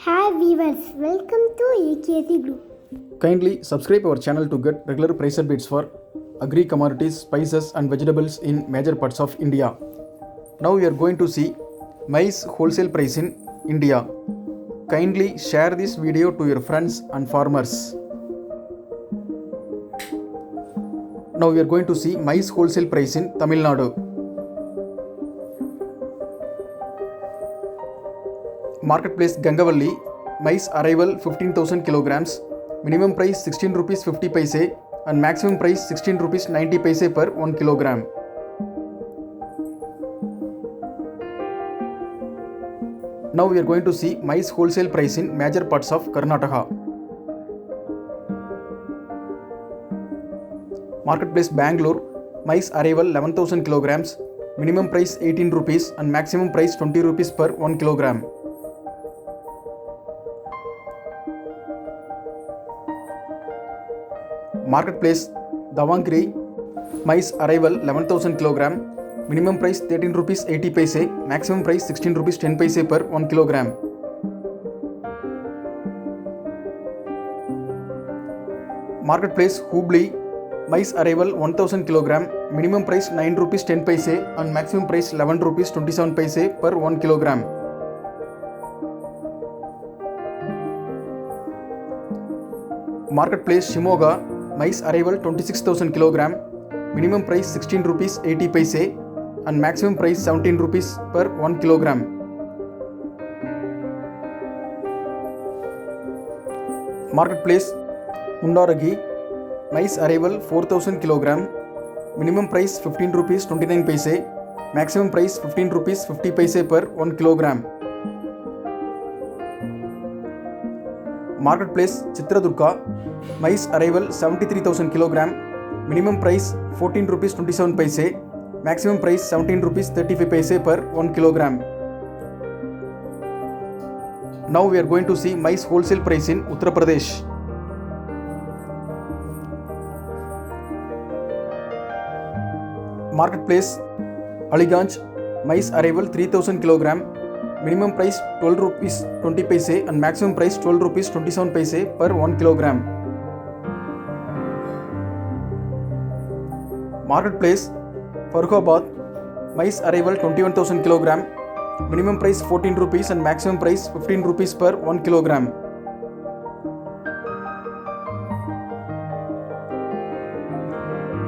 Hi viewers, welcome to AKC Group. Kindly subscribe our channel to get regular price updates for agri commodities, spices and vegetables in major parts of India. Now we are going to see maize wholesale price in India. Kindly share this video to your friends and farmers. Now we are going to see maize wholesale price in Tamil Nadu. Marketplace Gangavalli, maize arrival 15,000 kilograms, minimum price 16 rupees 50 paise and maximum price 16 rupees 90 paise per 1 kilogram. Now we are going to see maize wholesale price in major parts of Karnataka. Marketplace Bangalore, maize arrival 11,000 kilograms, minimum price 18 rupees and maximum price 20 rupees per 1 kilogram. Marketplace Davangere, maize arrival 11,000 kg, minimum price 13 rupees 80 paise, maximum price 16 rupees 10 paise per 1 kg. Marketplace Hubli, maize arrival 1000 kg, minimum price 9 rupees 10 paise and maximum price 11 rupees 27 paise per 1 kg. Marketplace Shimoga, maize arrival 26,000 kg, minimum price 16 rupees 80 paise and maximum price 17 rupees per 1 kg. Marketplace Undaragi, maize arrival 4,000 kg, minimum price 15 rupees 29 paise, maximum price 15 rupees 50 paise per 1 kg. Marketplace Chitradurga, maize arrival 73,000 kg, minimum price 14 rupees 27 paise, maximum price 17 rupees 35 paise per 1 kg. Now we are going to see maize wholesale price in Uttar Pradesh. Marketplace Aliganj, maize arrival 3,000 kg, minimum price 12 rupees 20 paise and maximum price 12 rupees 27 paise per 1 kg. Marketplace Farrukhabad, maize arrival 21,000 kg, minimum price 14 rupees and maximum price 15 rupees per 1 kg.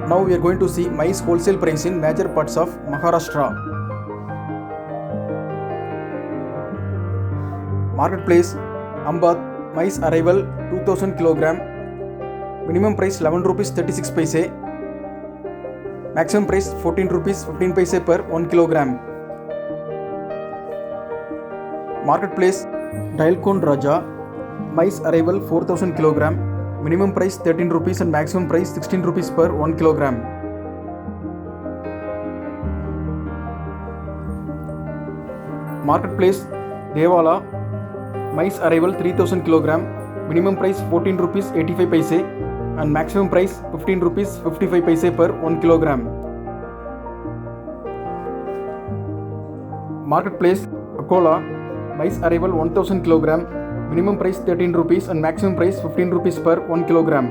Now we are going to see maize wholesale price in major parts of Maharashtra. Marketplace Ambad, maize arrival 2,000 kg, minimum price 11 rupees 36 paise, maximum price 14 rupees 15 paise per 1 kg. Marketplace Dailkond Raja, maize arrival 4,000 kg, minimum price 13 rupees and maximum price 16 rupees per 1 kg. Marketplace Devala, maize arrival 3,000 kg, minimum price 14 rupees 85 paise and maximum price 15 rupees 55 paise per 1 kg. Marketplace Akola, maize arrival 1,000 kg, minimum price 13 rupees and maximum price 15 rupees per 1 kg.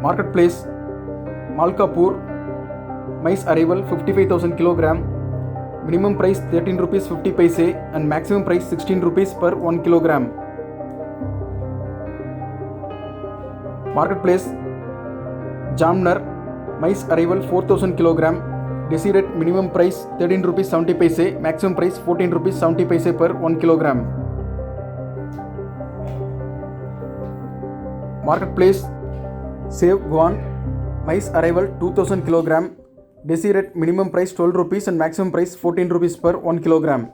Marketplace Malkapur, maize arrival 55,000 kg, minimum price 13 rupees 50 paise and maximum price 16 rupees per 1 kg. Marketplace Jamner, maize arrival 4,000 kg, desirate minimum price 13 rupees 70 paise, maximum price 14 rupees 70 paise per 1 kg. Marketplace Save Guan, maize arrival 2,000 kg, desirate minimum price 12 rupees and maximum price 14 rupees per 1 kg.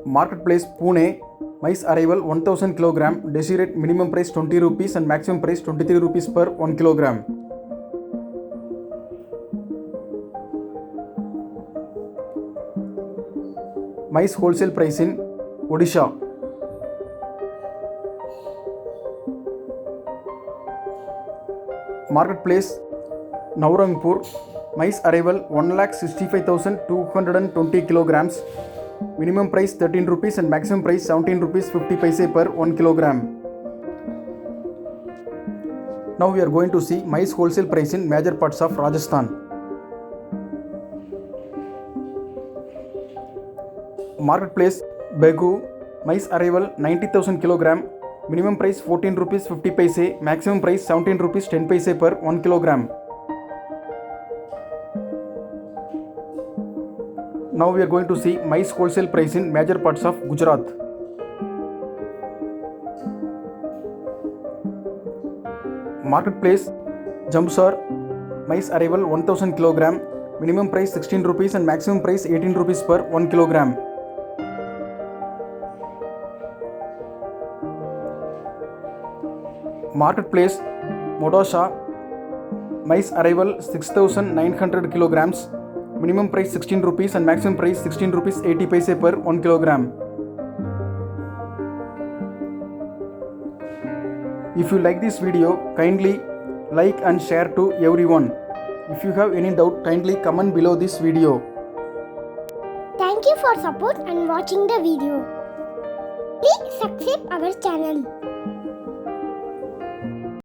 Marketplace Pune, maize arrival 1,000 kg, desirate minimum price 20 rupees and maximum price 23 rupees per 1 kg. Maize wholesale price in Odisha. Marketplace Naurangpur, maize arrival 1,65,220 kilograms, minimum price 13 rupees and maximum price 17 rupees 50 paise per 1 kilogram. Now we are going to see maize wholesale price in major parts of Rajasthan. Marketplace Begu, maize arrival 90,000 kilogram, minimum price 14 rupees 50 paise, maximum price 17 rupees 10 paise per 1 kilogram. Now we are going to see maize wholesale price in major parts of Gujarat. Marketplace Jambusar, maize arrival 1000 kilogram, minimum price 16 rupees and maximum price 18 rupees per 1 kilogram. Marketplace Modasha, maize arrival 6900 kilograms, minimum price 16 rupees and maximum price 16 rupees 80 paise per 1 kilogram. If you like this video, kindly like and share to everyone. If you have any doubt, kindly comment below this video. Thank you for support and watching the video. Please subscribe our channel.